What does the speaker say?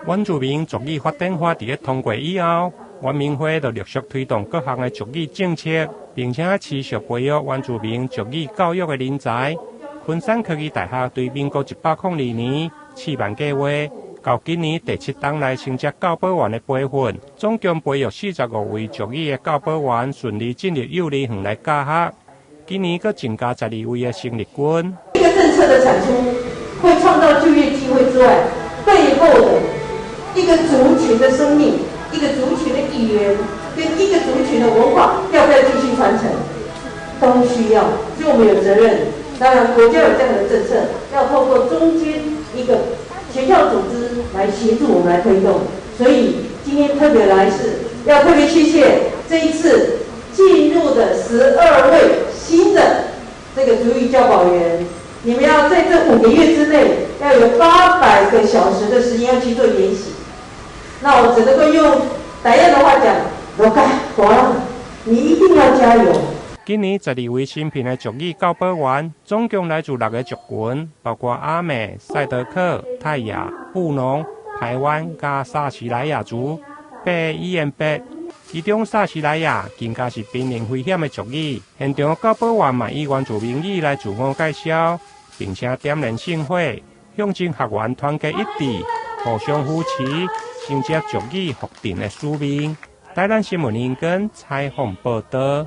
原住民族语发展法伫咧通过以后，原民会就陆续推动各项的族语政策，并且持续培育原住民族语教育的人才。昆山科技大学对民国102年试办计划，到今年第7档来升职教保员的培训，总共培育45位族语的教保员顺利进入幼儿园来教学。今年佫增加12位的生力军。这个政策的产出，会创造就业机会之外，背后的一个族群的生命、一个族群的语言跟一个族群的文化，要不要继续传承，都需要。所以我们有责任。当然，国家有这样的政策，要透过中间一个学校组织来协助我们来推动。所以今天特别来是要特别谢谢这一次进入的12位新的这个族语教保员，你们要在这5个月之内要有800个小时的时间要去做研习。那我只能够用台湾的话讲，老干活了，你一定要加油。今年12位新聘的族语教保员，总共来自6个族群，包括阿美、赛德克、泰雅、布农、排湾加沙奇莱雅族、北伊延北。其中沙奇莱雅更加是濒临危险的族语。现场教保员嘛以原住民语来自我介绍，并且点燃圣火，象征学员团结一致、互相扶持，承接族语复振的使命。台南新闻引根采访报道。